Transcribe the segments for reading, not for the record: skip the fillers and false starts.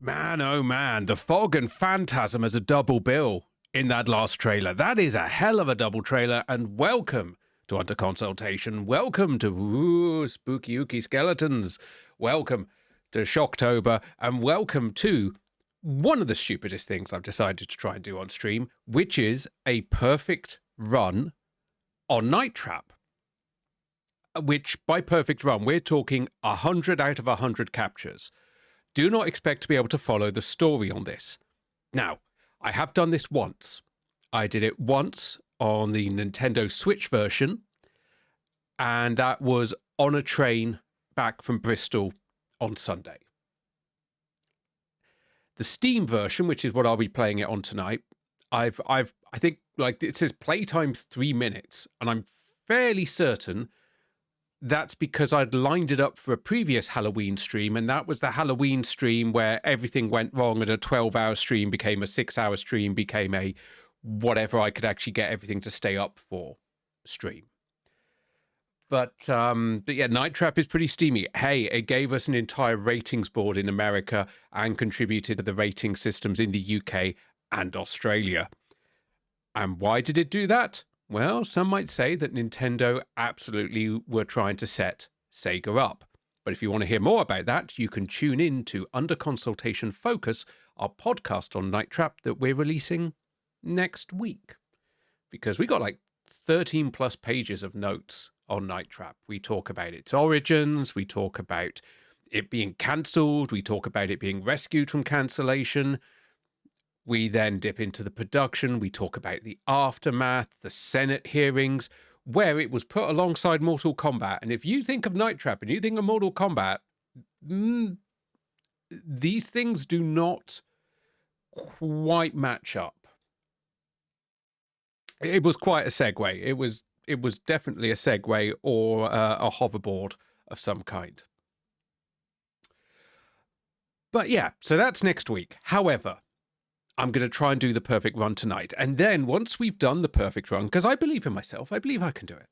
Man, oh man, the fog and phantasm as a double bill in that last trailer. That is a hell of a double trailer, and welcome to Under Consultation. Welcome to Spooky Ooky Skeletons. Welcome to Shocktober, and welcome to one of the stupidest things I've decided to try and do on stream, which is a perfect run on Night Trap. Which, by perfect run, we're talking 100 out of 100 captures. Do not expect to be able to follow the story on this. Now, I have done this once. I did it once on the Nintendo Switch version, and that was on a train back from Bristol on Sunday. The Steam version, which is what I'll be playing it on tonight, I think, like, it says playtime 3 minutes, and I'm fairly certain that's because I'd lined it up for a previous Halloween stream, and that was the Halloween stream where everything went wrong and a 12-hour stream became a 6-hour stream, became a whatever I could actually get everything to stay up for stream. But yeah, Night Trap is pretty steamy. Hey, it gave us an entire ratings board in America and contributed to the rating systems in the UK and Australia. And why did it do that? Well, some might say that Nintendo absolutely were trying to set Sega up. But if you want to hear more about that, you can tune in to Under Consultation Focus, our podcast on Night Trap that we're releasing next week. Because we got like 13 plus pages of notes on Night Trap. We talk about its origins, we talk about it being cancelled, we talk about it being rescued from cancellation. We then dip into the production. We talk about the aftermath, the Senate hearings, where it was put alongside Mortal Kombat. And if you think of Night Trap and you think of Mortal Kombat, these things do not quite match up. It was quite a segue. It was definitely a segue or a hoverboard of some kind. But yeah, so that's next week. However, I'm going to try and do the perfect run tonight. And then once we've done the perfect run, because I believe in myself, I believe I can do it,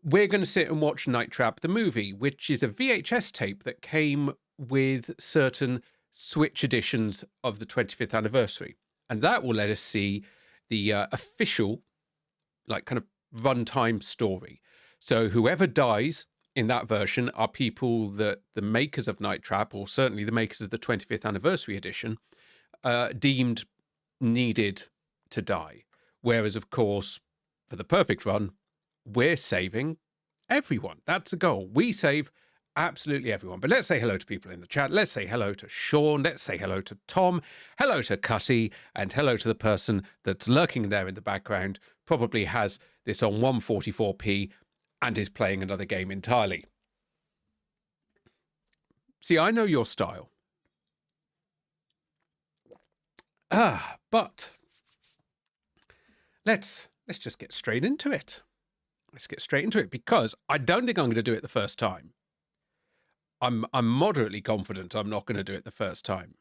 we're going to sit and watch Night Trap, the movie, which is a VHS tape that came with certain Switch editions of the 25th anniversary. And that will let us see the official, like, kind of runtime story. So whoever dies in that version are people that the makers of Night Trap, or certainly the makers of the 25th anniversary edition, deemed needed to die. Whereas, of course, for the perfect run, we're saving everyone. That's the goal. We save absolutely everyone. But let's say hello to people in the chat. Let's say hello to Sean. Let's say hello to Tom. Hello to Cutty. And hello to the person that's lurking there in the background, probably has this on 144p and is playing another game entirely. See, I know your style. But let's just get straight into it. Let's get straight into it, because I don't think I'm going to do it the first time. I'm moderately confident I'm not going to do it the first time.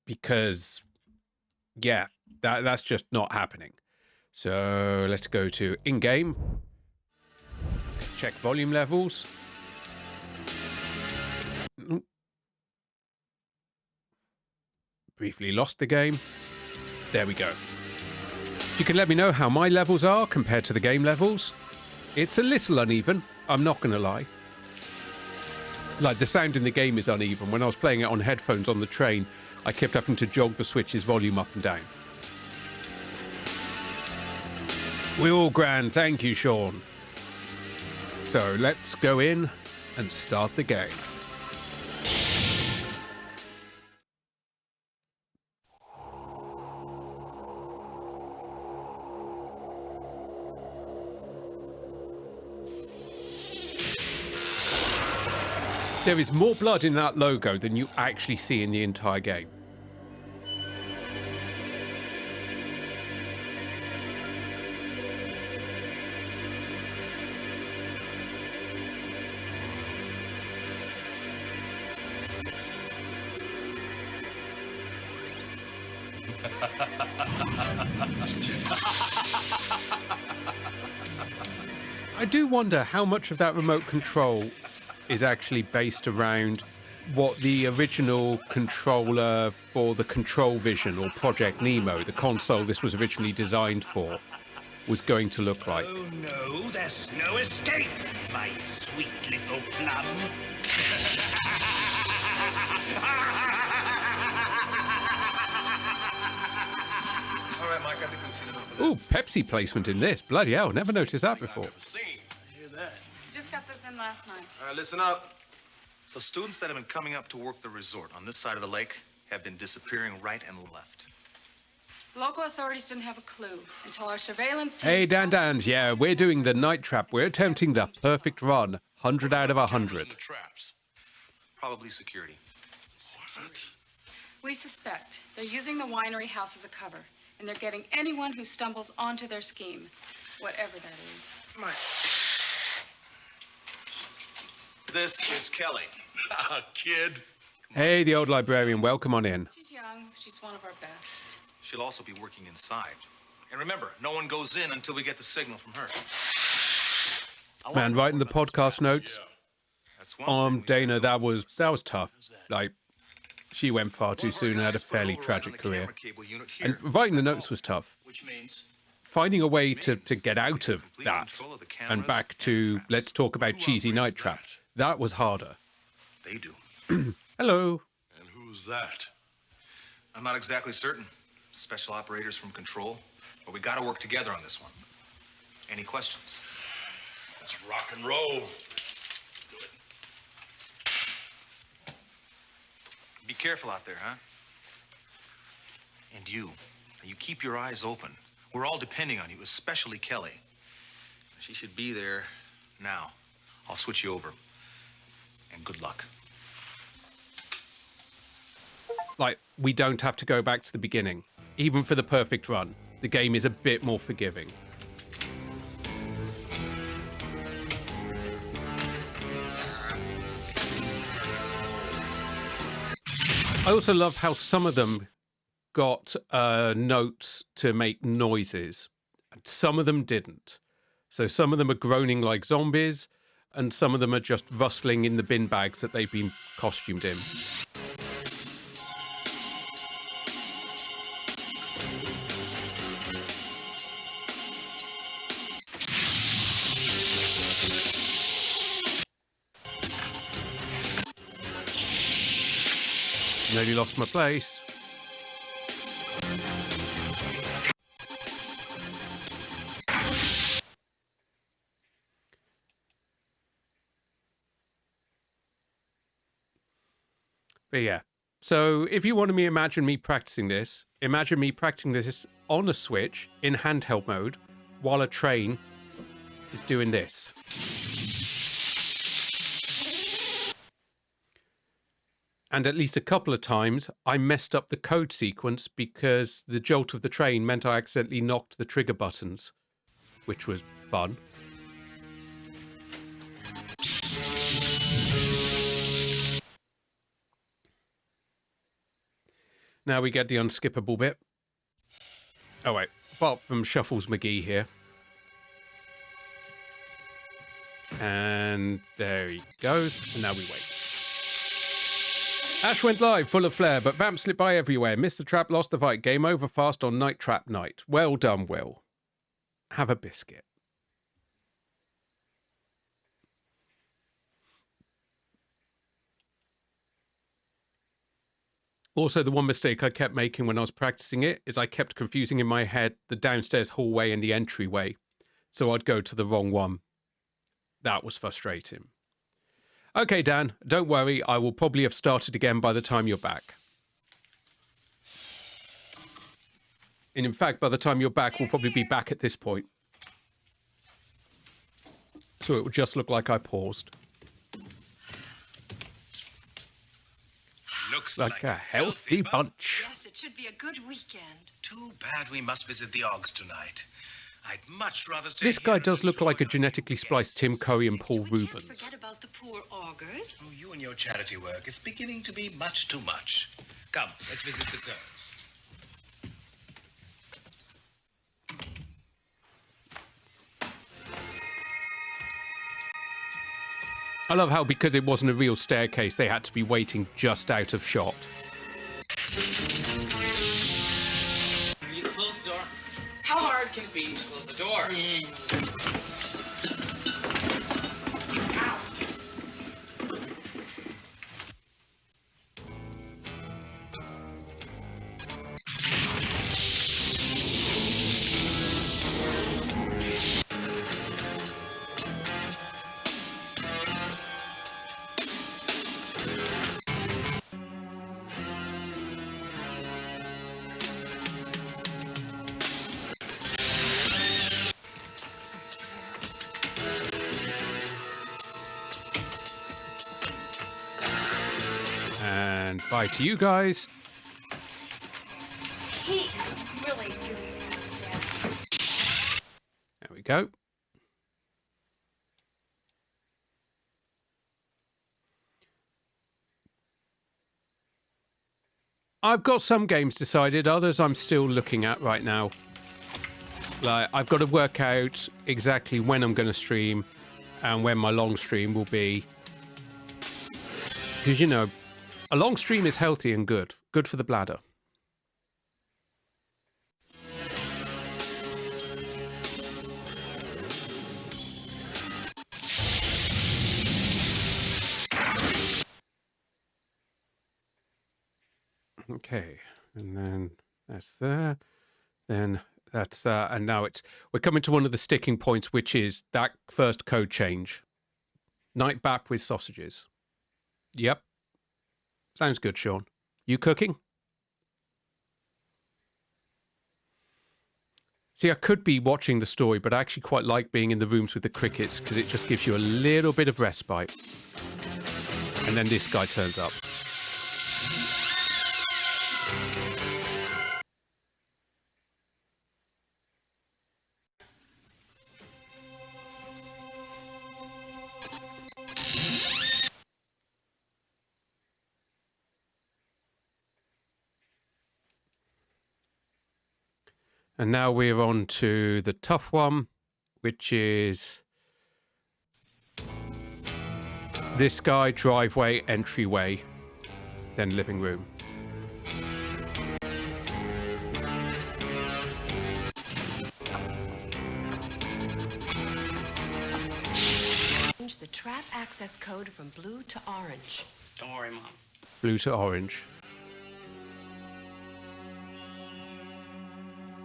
Because, yeah, that's just not happening. So let's go to in-game. Check volume levels. Briefly lost the game. There we go. You can let me know how my levels are compared to the game levels. It's a little uneven, I'm not going to lie. Like, the sound in the game is uneven. When I was playing it on headphones on the train, I kept having to jog the Switch's volume up and down. We're all grand, thank you, Sean. So let's go in and start the game. There is more blood in that logo than you actually see in the entire game. I do wonder how much of that remote control is actually based around what the original controller for the Control Vision or Project Nemo, the console this was originally designed for, was going to look like. Oh no, there's no escape, my sweet little plum. All right, Mike, I think we've seen enough of that. Ooh, Pepsi placement in this. Bloody hell, never noticed that before. Hear that? Just got this in last night. All right, listen up. The students that have been coming up to work the resort on this side of the lake have been disappearing right and left. Local authorities didn't have a clue until our surveillance team... Hey, Dan, yeah, we're doing the night trap. We're attempting the perfect run. 100 out of 100. The traps. Probably security. What? We suspect they're using the winery house as a cover, and they're getting anyone who stumbles onto their scheme, whatever that is. Mike. This is Kelly. Kid. Hey, the old librarian, welcome on in. She's young. She's one of our best. She'll also be working inside. And remember, no one goes in until we get the signal from her. Man, writing the podcast notes, That's one thing we Dana, can that do. was tough. Like, she went far too soon and had a fairly tragic career. And writing the notes was tough. Which means Finding a way to get out of that and back to let's talk about cheesy night trap, that was harder. they do. Hello. And who's that? I'm not exactly certain. Special operators from Control. But we gotta work together on this one. Any questions? Let's rock and roll. Let's do it. Be careful out there, huh? And you keep your eyes open. We're all depending on you, especially Kelly. She should be there now. I'll switch you over. And good luck. Like, we don't have to go back to the beginning. Even for the perfect run, the game is a bit more forgiving. I also love how some of them got notes to make noises, and some of them didn't. So some of them are groaning like zombies, and some of them are just rustling in the bin bags that they've been costumed in. Nearly lost my place. But yeah, so if you want to imagine me practicing this on a Switch in handheld mode while a train is doing this. And at least a couple of times, I messed up the code sequence because the jolt of the train meant I accidentally knocked the trigger buttons, which was fun. Now we get the unskippable bit. Oh wait, apart from Shuffles McGee here. And there he goes, and now we wait. Ash went live, full of flair, but Vamp slipped by everywhere. Missed the trap, lost the fight. Game over fast on Night Trap night. Well done, Will. Have a biscuit. Also, the one mistake I kept making when I was practicing it is I kept confusing in my head the downstairs hallway and the entryway. So I'd go to the wrong one. That was frustrating. Okay, Dan, don't worry. I will probably have started again by the time you're back. And in fact, by the time you're back, we'll probably be back at this point. So it will just look like I paused. Looks Like a healthy bunch. Yes, it should be a good weekend. Too bad we must visit the Oggs tonight. I'd much rather stay This here guy and does look enjoy like a our genetically spliced Tim guests. Curry and Paul We can't Rubens. forget about the poor augurs. Oh, you and your charity work is beginning to be much too much. Come, let's visit the girls. I love how, because it wasn't a real staircase, they had to be waiting just out of shot. You close the door. How hard can it be to close the door? And bye to you guys. He really is. There we go. I've got some games decided, others I'm still looking at right now. Like, I've got to work out exactly when I'm going to stream and when my long stream will be. Because, you know, a long stream is healthy and good. Good for the bladder. Okay, and then that's there. Then that's and now we're coming to one of the sticking points, which is that first code change. Night bap with sausages. Yep. Sounds good, Sean. You cooking? See, I could be watching the story, but I actually quite like being in the rooms with the crickets because it just gives you a little bit of respite. And then this guy turns up. And now we're on to the tough one, which is this guy, driveway, entryway, then living room. Change the trap access code from blue to orange. Don't worry, Mom. Blue to orange.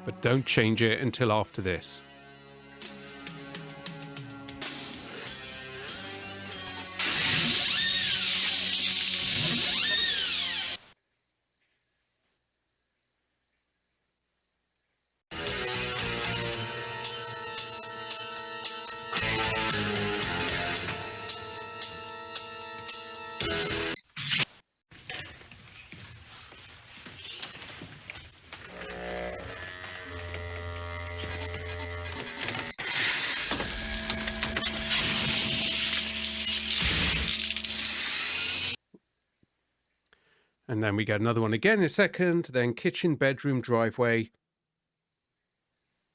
But don't change it until after this. And then we get another one again in a second. Then kitchen, bedroom, driveway.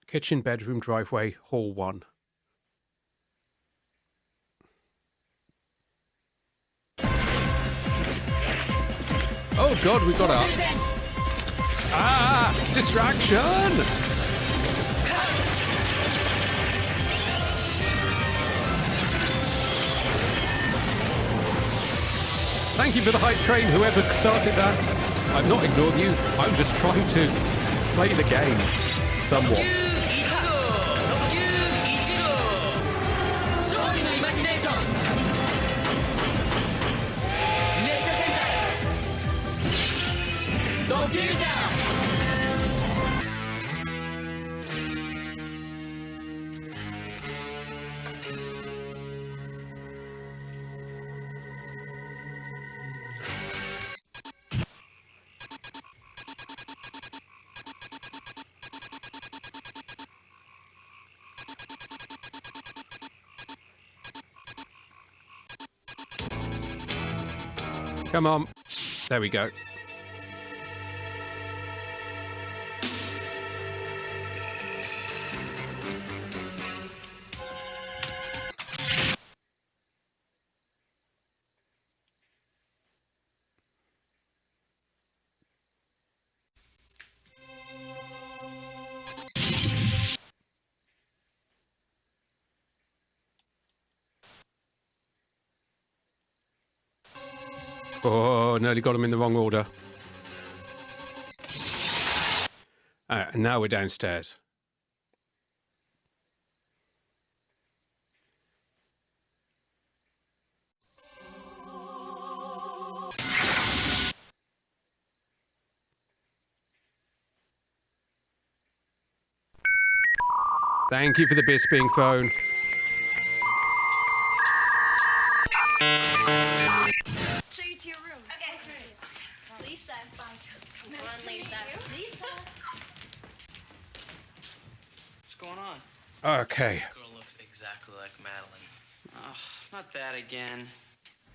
Kitchen, bedroom, driveway, hall 1. Oh God, we got up. Ah, distraction! Thank you for the hype train, whoever started that. I've not ignored you. I'm just trying to play the game somewhat. Come on. There we go. Oh, nearly got them in the wrong order. And now we're downstairs. Thank you for the bits being thrown. Show you to your room. Okay. Lisa. Come on, Lisa. Lisa. What's going on? Okay. Girl looks exactly like Madeline. Oh, not that again.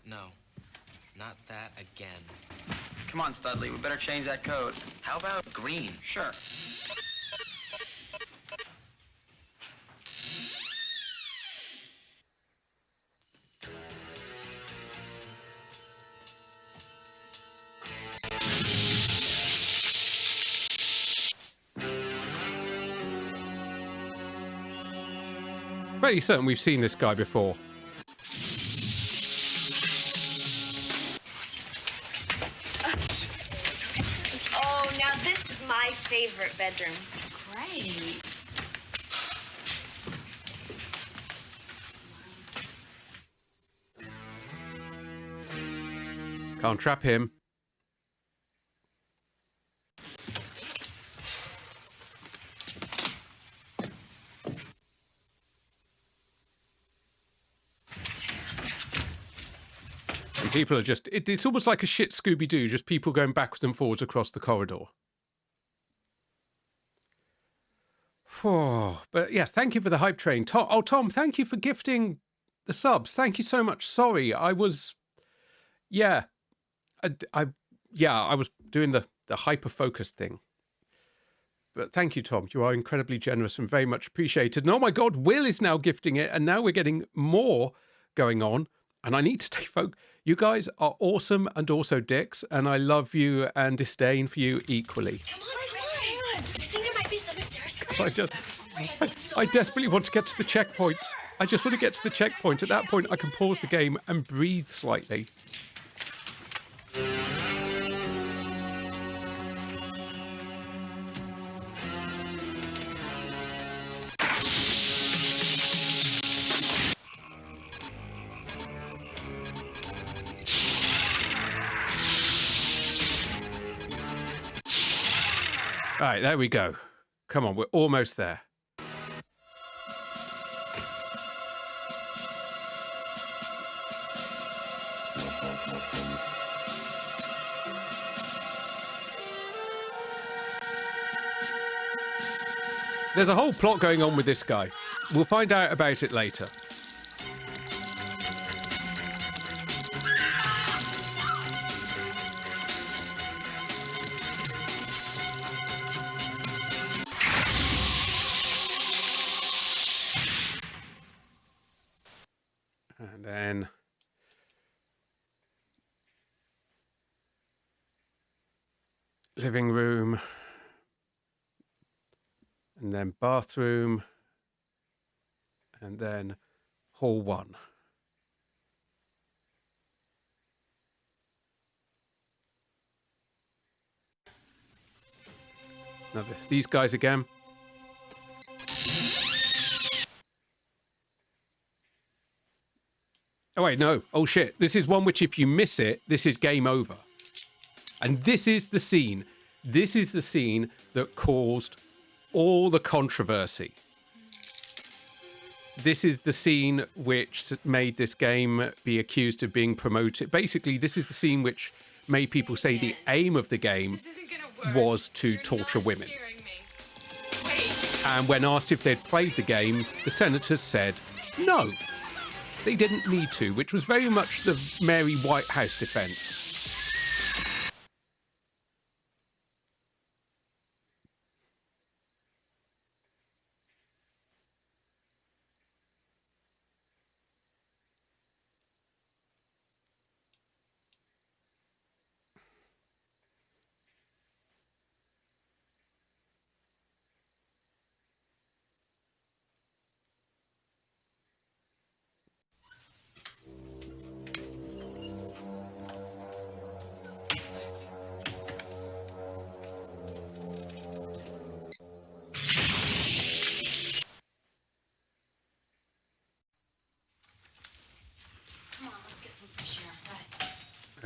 No, not that again. Come on, Studley, we better change that code. How about green? Sure. Pretty certain we've seen this guy before. Oh, now this is my favorite bedroom. Great. Can't trap him. And people are just... it's almost like a shit Scooby-Doo, just people going backwards and forwards across the corridor. Oh, but yes, thank you for the hype train. Tom, thank you for gifting the subs. Thank you so much. Sorry, I was... Yeah. I was doing the hyper-focused thing. But thank you, Tom. You are incredibly generous and very much appreciated. And oh my God, Will is now gifting it. And now we're getting more going on. And I need to stay focused. You guys are awesome and also dicks. And I love you and disdain for you equally. Come on. I think there might be some upstairs. I desperately want to get to the checkpoint. I just want to get to the checkpoint. At that point, I can pause the game and breathe slightly. All right, there we go. Come on, we're almost there. There's a whole plot going on with this guy. We'll find out about it later. And then living room, and then bathroom, and then hall 1. Now these guys again. Oh wait, no. Oh shit. This is one which if you miss it, this is game over. And this is the scene. This is the scene that caused all the controversy. This is the scene which made this game be accused of being promoted. Basically, this is the scene which made people say the aim of the game was to torture women. And when asked if they'd played the game, the senators said no. They didn't need to, which was very much the Mary Whitehouse defense.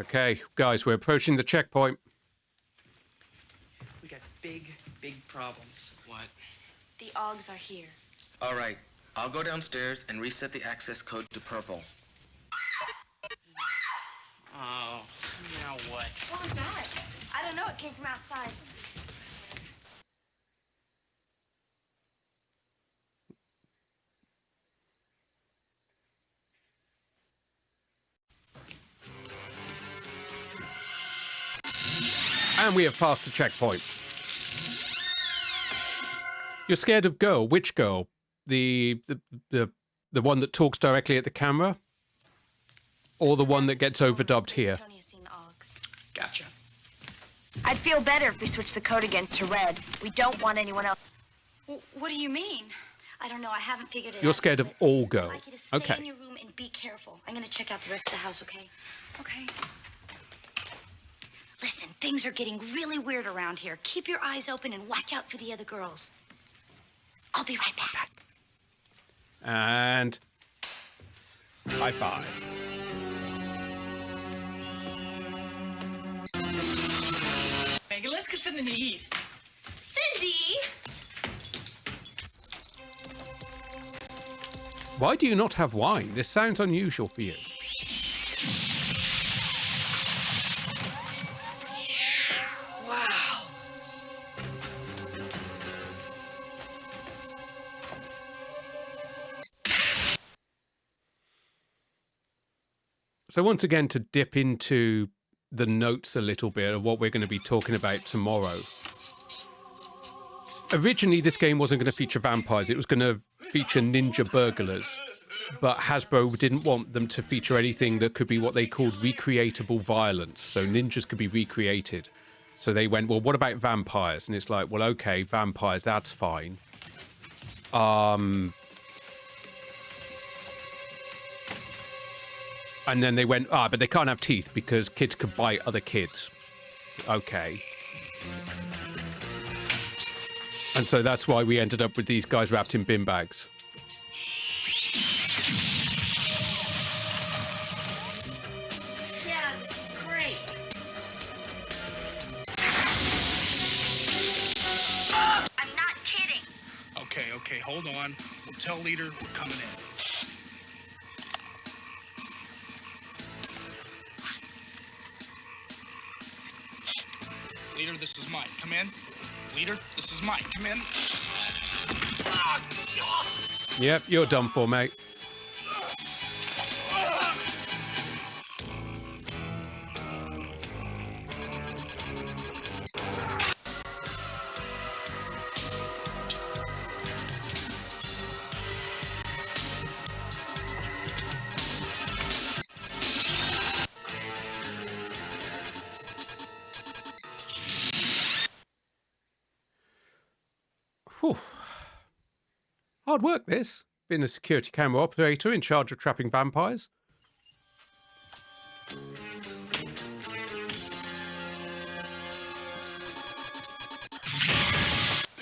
Okay, guys, we're approaching the checkpoint. We got big problems. What? The Augs are here. All right, I'll go downstairs and reset the access code to purple. Oh, now what? What was that? I don't know. It came from outside. And we have passed the checkpoint. You're scared of girl. Which girl? The one that talks directly at the camera? Or the one that gets overdubbed here? Tony has seen the Augs. Gotcha. I'd feel better if we switched the code again to red. We don't want anyone else. What do you mean? I don't know. I haven't figured it out. You're scared of all I'd girl. like you to stay Okay. in your room and be careful. I'm going to check out the rest of the house, okay? Okay. Listen, things are getting really weird around here. Keep your eyes open and watch out for the other girls. I'll be right back. And high five. Megan, let's get something to eat. Cindy! Why do you not have wine? This sounds unusual for you. Wow. So once again, to dip into the notes a little bit of what we're going to be talking about tomorrow. Originally, this game wasn't going to feature vampires. It was going to feature ninja burglars. But Hasbro didn't want them to feature anything that could be what they called recreatable violence. So ninjas could be recreated. So they went, well, what about vampires? And it's like, well, okay, vampires, that's fine. And then they went, but they can't have teeth because kids could bite other kids. Okay. And so that's why we ended up with these guys wrapped in bin bags. Yeah, this is great. I'm not kidding. Okay, hold on. We'll tell leader we're coming in. Leader, this is Mike. Come in. Leader, this is Mike. Come in. Yep, you're done for, mate. Whew. Hard work, this. Being a security camera operator in charge of trapping vampires. Do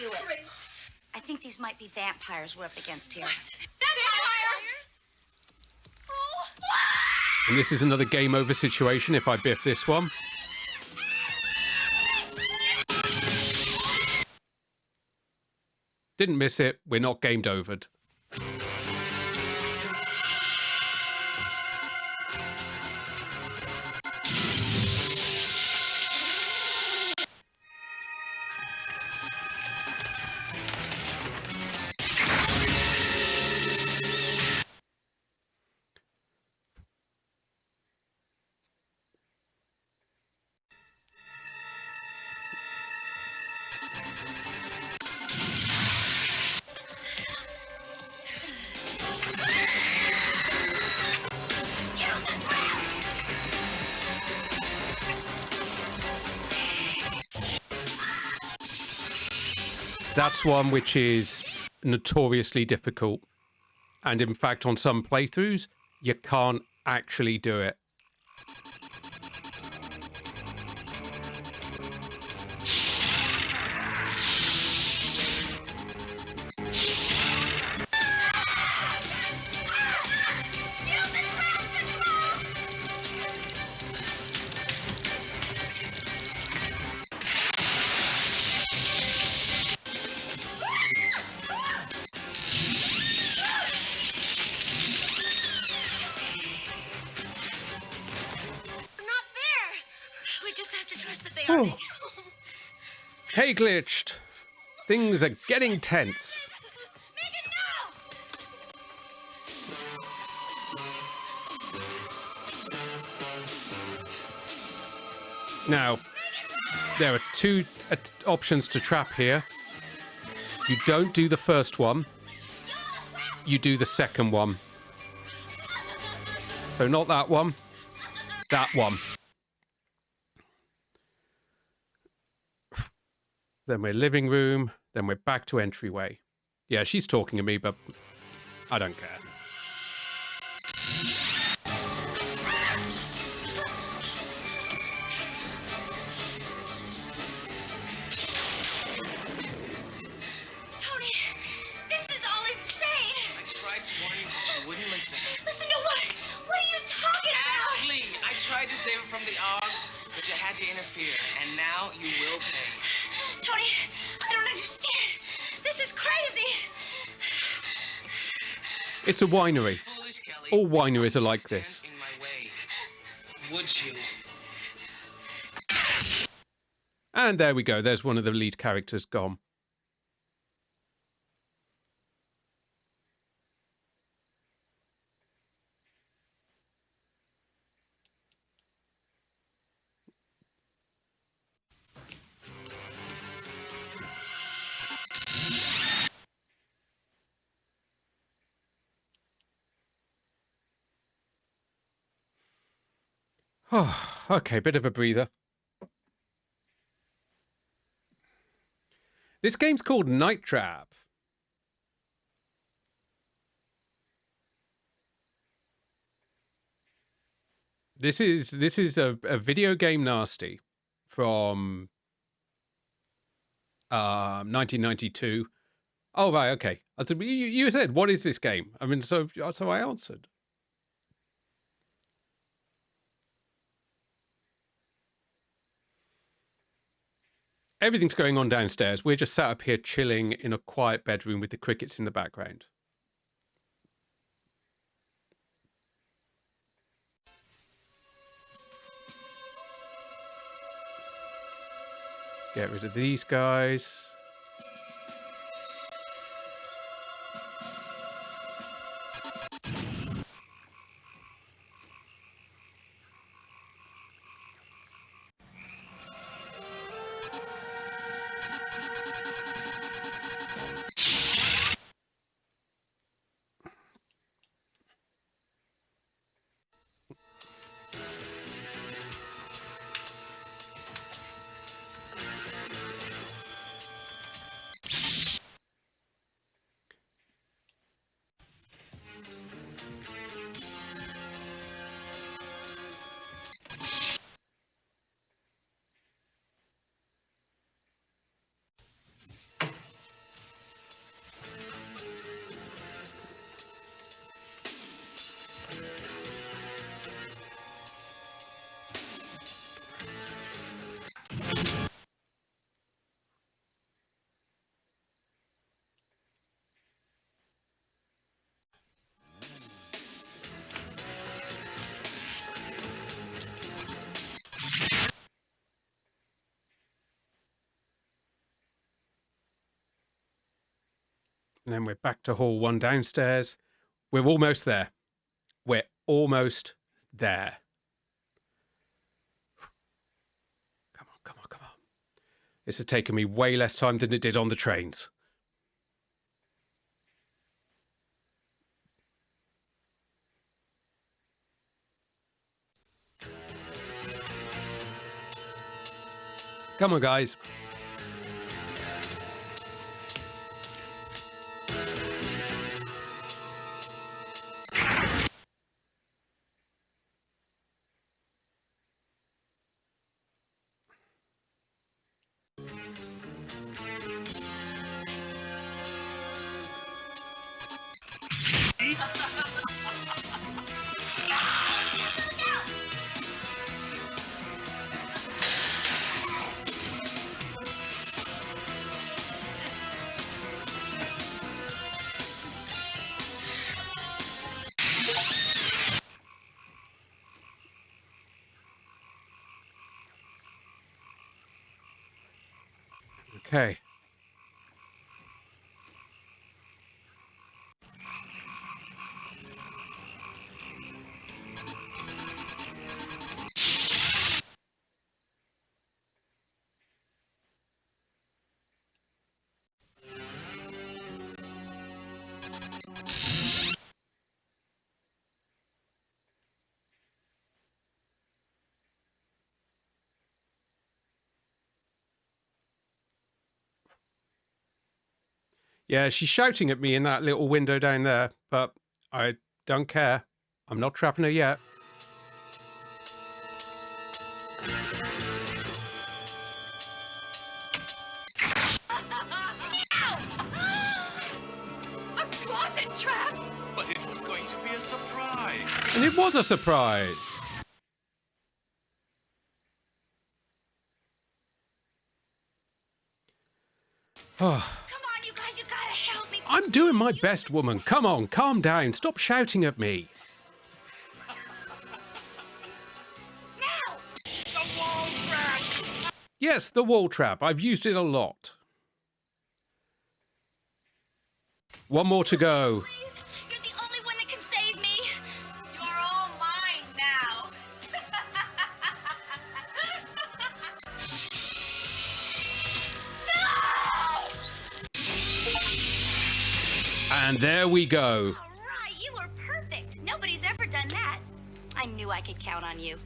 it. I think these might be vampires we're up against here. And this is another game over situation if I biff this one. Didn't miss it. We're not gamed overed. That's one which is notoriously difficult. And in fact, on some playthroughs, you can't actually do it. We just have to trust that they Oh. are making... Hey, glitched. Things are getting tense. Megan, no! Now, there are two options to trap here. You don't do the first one. You do the second one. So not that one. That one. Then we're living room. Then we're back to entryway. Yeah, she's talking to me, but I don't care. Tony, this is all insane! I tried to warn you, but you wouldn't listen. Listen to what? What are you talking about? Ashley, I tried to save her from the Oggs, but you had to interfere, and now you will pay. Tony, I don't understand. This is crazy. It's a winery. Foolish, Kelly. All wineries are like this. Stand in my way. Would you? And there we go. There's one of the lead characters gone. Oh, okay, bit of a breather. This game's called Night Trap. This is a video game nasty from 1992. Oh right, okay. You said, what is this game? I mean, so I answered. Everything's going on downstairs. We're just sat up here chilling in a quiet bedroom with the crickets in the background. Get rid of these guys. And then we're back to hall 1 downstairs. We're almost there. We're almost there. Come on, come on, come on. This has taken me way less time than it did on the trains. Come on, guys. Okay. Yeah, she's shouting at me in that little window down there, but I don't care. I'm not trapping her yet. A closet trap! But it was going to be a surprise. And it was a surprise. Oh. Come on, you guys, you gotta help me. I'm doing my best, woman. Come on, calm down. Stop shouting at me. Now! The wall trap! Yes, the wall trap. I've used it a lot. One more to go. Please, you're the only one that can save me. You're all mine now. And there we go. All right, you were perfect. Nobody's ever done that. I knew I could count on you.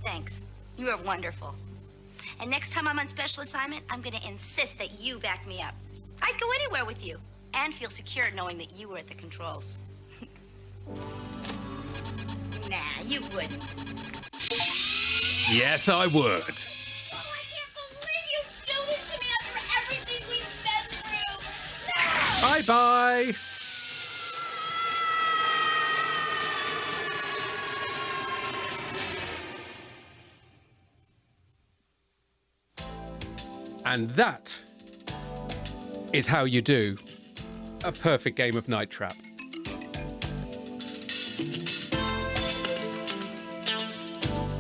Thanks. You are wonderful. And next time I'm on special assignment, I'm going to insist that you back me up. I'd go anywhere with you and feel secure knowing that you were at the controls. Nah, you wouldn't. Yes, I would. Oh, I can't believe you do this to me after everything we've been through. No! Bye-bye. And that is how you do a perfect game of Night Trap.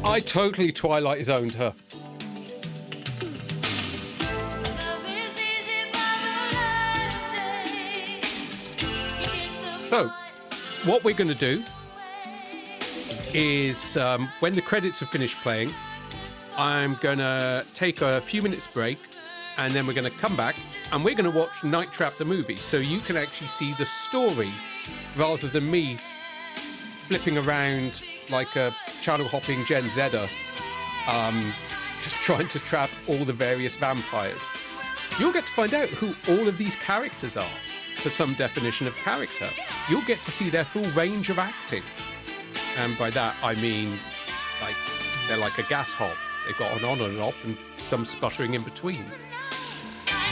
I totally Twilight Zoned her. So, what we're going to do is when the credits have finished playing, I'm going to take a few minutes break, and then we're going to come back and we're going to watch Night Trap the movie, so you can actually see the story rather than me flipping around like a channel hopping Gen Zer, just trying to trap all the various vampires. You'll get to find out who all of these characters are for some definition of character. You'll get to see their full range of acting. And by that, I mean, like, they're like a gas hob. They've got an on and an off and some sputtering in between.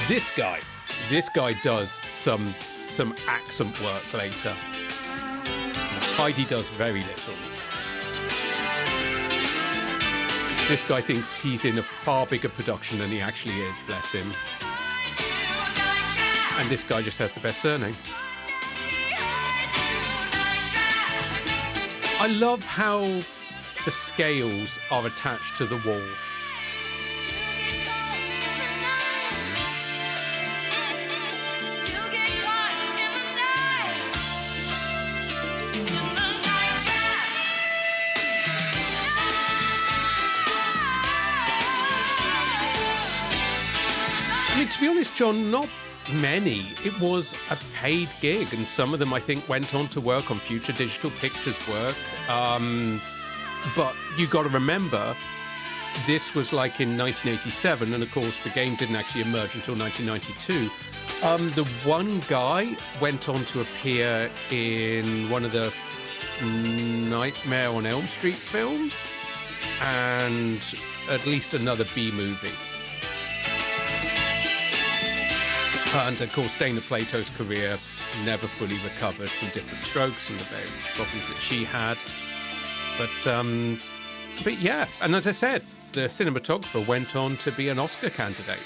This guy does some accent work later. Heidi does very little. This guy thinks he's in a far bigger production than he actually is, bless him. And this guy just has the best surname. I love how the scales are attached to the wall. I mean, to be honest, John, not many. It was a paid gig, and some of them, I think, went on to work on future digital pictures work. But you got to remember, this was like in 1987, and of course, the game didn't actually emerge until 1992. The one guy went on to appear in one of the Nightmare on Elm Street films, and at least another B movie. And of course, Dana Plato's career never fully recovered from different strokes and the various problems that she had. But yeah, and as I said, the cinematographer went on to be an Oscar candidate.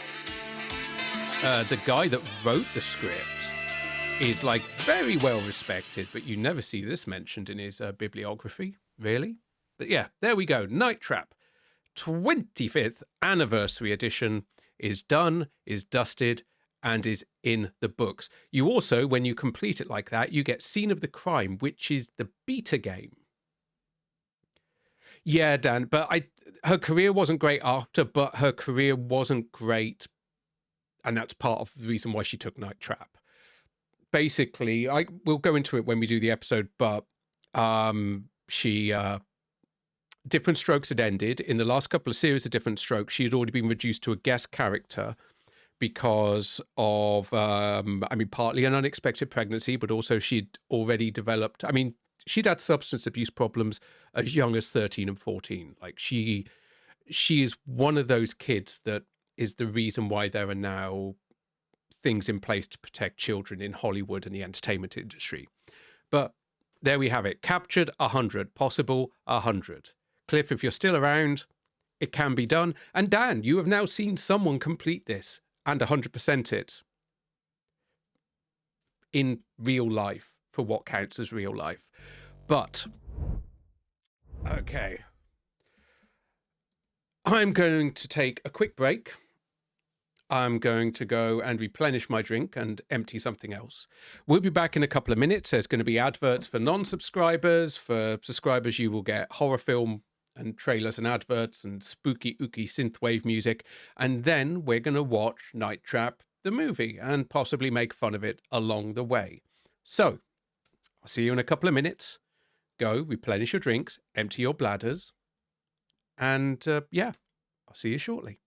The guy that wrote the script is like very well respected, but you never see this mentioned in his bibliography, really. But yeah, there we go. Night Trap, 25th anniversary edition. is done, is dusted, and is in the books. You also, when you complete it like that, you get Scene of the Crime, which is the beta game. Yeah, Dan, but her career wasn't great after, but her career wasn't great, and that's part of the reason why she took Night Trap. Basically, we'll go into it when we do the episode, but she Different Strokes had ended. In the last couple of series of Different Strokes, she had already been reduced to a guest character because of, partly an unexpected pregnancy, but also she'd already developed, she'd had substance abuse problems as young as 13 and 14. Like she is one of those kids that is the reason why there are now things in place to protect children in Hollywood and the entertainment industry. But there we have it. Captured 100, possible 100. Cliff, if you're still around, it can be done. And Dan, you have now seen someone complete this and 100% it in real life, for what counts as real life. But, okay. I'm going to take a quick break. I'm going to go and replenish my drink and empty something else. We'll be back in a couple of minutes. There's going to be adverts for non-subscribers. For subscribers, you will get horror film and trailers and adverts and spooky, ooky synthwave music. And then we're going to watch Night Trap, the movie, and possibly make fun of it along the way. So, I'll see you in a couple of minutes. Go, replenish your drinks, empty your bladders. And, I'll see you shortly.